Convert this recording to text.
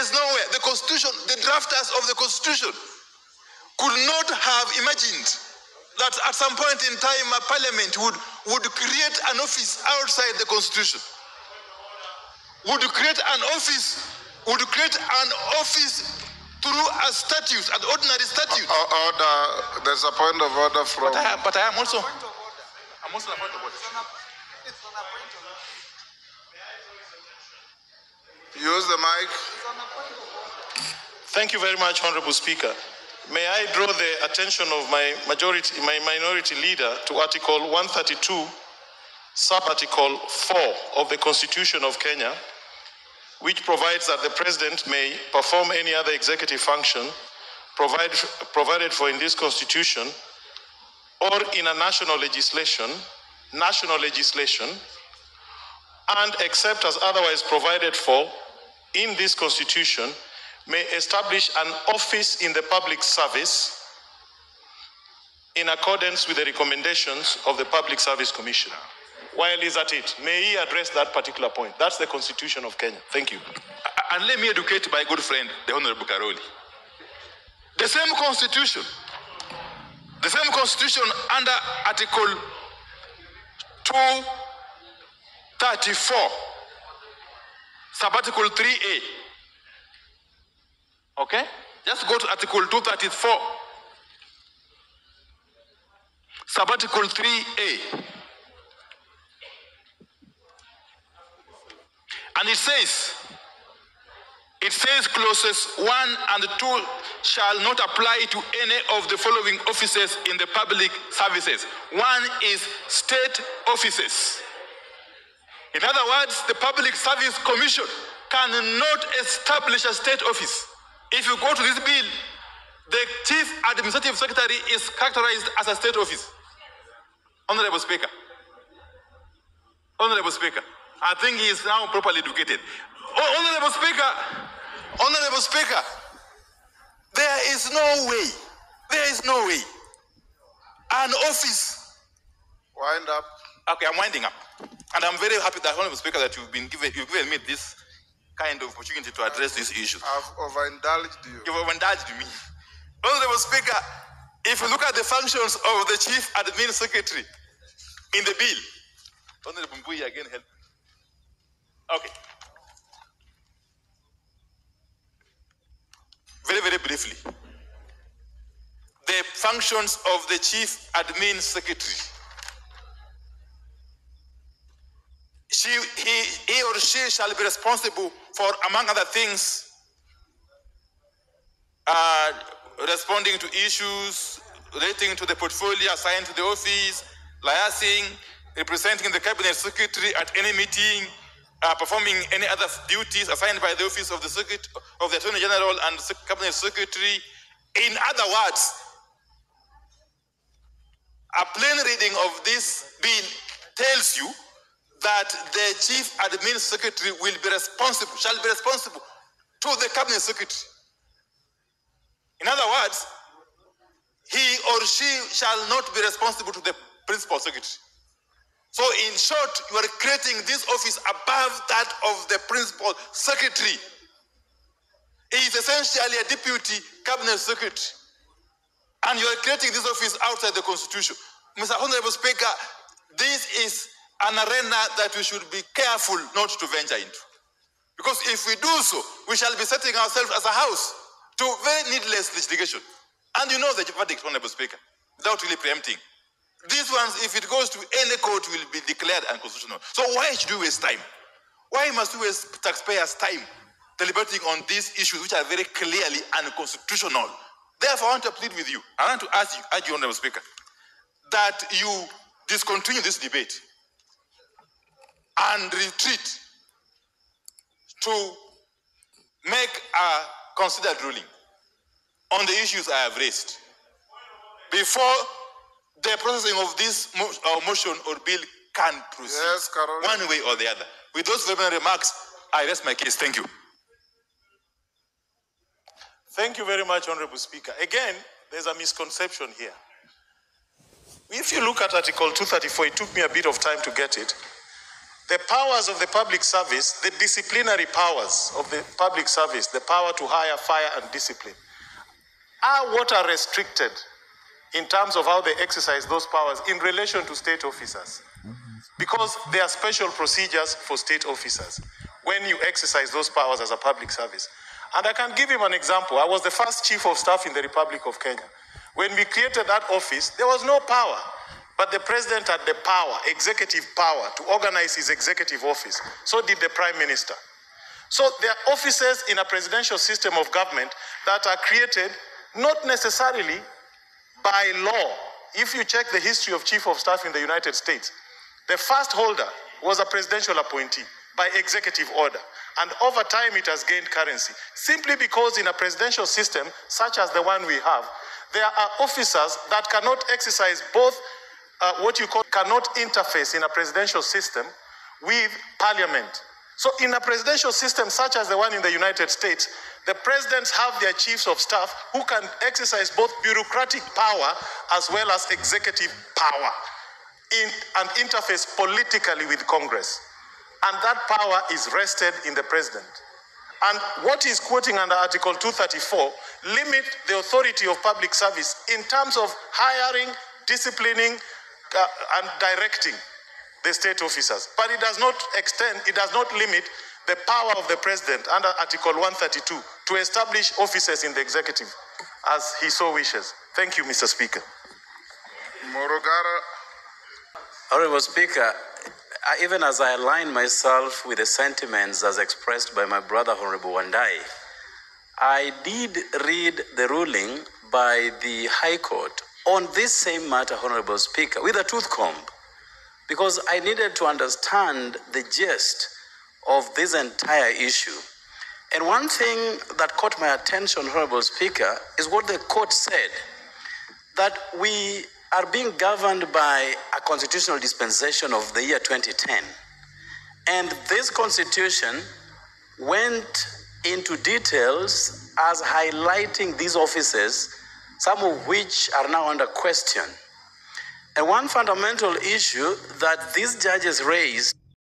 is nowhere. The Constitution, the drafters of the Constitution could not have imagined that at some point in time a parliament would create an office outside the Constitution. Would create an office through a statute, an ordinary statute. Order. There's a point of order from. But I am also. I'm also a point of order. It's on a point of order. Use the mic. It's on a point of order. Thank you very much, Honorable Speaker. May I draw the attention of my minority leader to Article 132, Sub-Article 4 of the Constitution of Kenya, which provides that the President may perform any other executive function provided for in this Constitution or in a national legislation, and except as otherwise provided for in this Constitution, may establish an office in the public service in accordance with the recommendations of the Public Service Commissioner. While he's at it, may he address that particular point? That's the Constitution of Kenya. Thank you. And let me educate my good friend, the Honorable Karoli. The same Constitution under Article 234, Sub-Article 3A. Okay? Just go to Article 234, Sub-Article 3A. And it says clauses 1 and 2 shall not apply to any of the following offices in the public services. One is state offices. In other words, the Public Service Commission cannot establish a state office. If you go to this bill, the Chief Administrative Secretary is characterized as a state office. Honorable Speaker, I think he is now properly educated. Honorable Speaker, there is no way an office. Wind up. Okay, I'm winding up. And I'm very happy that, Honorable Speaker, that you've given me this kind of opportunity to address these issues. I've overindulged you. You've overindulged me. Honorable Speaker, if you look at the functions of the Chief Admin Secretary in the bill, Honorable Mbuyi again help. Okay. Very, very briefly. The functions of the Chief Admin Secretary. He or she shall be responsible for, among other things, responding to issues relating to the portfolio assigned to the office, liaising, representing the Cabinet Secretary at any meeting, performing any other duties assigned by the office of the Attorney General and Cabinet Secretary. In other words, a plain reading of this bill tells you that the Chief Admin Secretary shall be responsible to the Cabinet Secretary. In other words, he or she shall not be responsible to the Principal Secretary. So in short, you are creating this office above that of the Principal Secretary. He is essentially a Deputy Cabinet Secretary. And you are creating this office outside the Constitution. Mr. Honorable Speaker, this is an arena that we should be careful not to venture into. Because if we do so, we shall be setting ourselves as a house to very needless litigation. And you know the verdict, Honorable Speaker, without really preempting. These ones, if it goes to any court, will be declared unconstitutional. So why should we waste time? Why must we waste taxpayers' time deliberating on these issues which are very clearly unconstitutional? Therefore, I want to plead with you. I want to urge you, Honorable Speaker, that you discontinue this debate and retreat to make a considered ruling on the issues I have raised before the processing of this motion or bill can proceed, yes, one way or the other. With those very remarks, I rest my case. Thank you. Thank you very much, Honorable Speaker. Again, there's a misconception here. If you look at Article 234, it took me a bit of time to get it. The powers of the public service, the disciplinary powers of the public service, the power to hire, fire, and discipline, are what are restricted in terms of how they exercise those powers in relation to state officers. Because there are special procedures for state officers when you exercise those powers as a public service. And I can give him an example. I was the first chief of staff in the Republic of Kenya. When we created that office, there was no power. But the president had the power, executive power, to organize his executive office. So did the prime minister. So there are offices in a presidential system of government that are created not necessarily by law. If you check the history of chief of staff in the United States, the first holder was a presidential appointee by executive order. And over time, it has gained currency. Simply because in a presidential system, such as the one we have, there are officers that cannot exercise both cannot interface in a presidential system with parliament. So in a presidential system such as the one in the United States, the presidents have their chiefs of staff who can exercise both bureaucratic power as well as executive power and interface politically with Congress. And that power is vested in the president. And what he's quoting under Article 234 limit the authority of public service in terms of hiring, disciplining, and directing the state officers. But it does not limit the power of the president under Article 132 to establish offices in the executive as he so wishes. Thank you, Mr. Speaker. Morogara. Honorable Speaker, even as I align myself with the sentiments as expressed by my brother, Honorable Wandayi, I did read the ruling by the High Court on this same matter, Honorable Speaker, with a tooth comb, because I needed to understand the gist of this entire issue. And one thing that caught my attention, Honorable Speaker, is what the court said, that we are being governed by a constitutional dispensation of the year 2010. And this constitution went into details as highlighting these offices, some of which are now under question. And one fundamental issue that these judges raised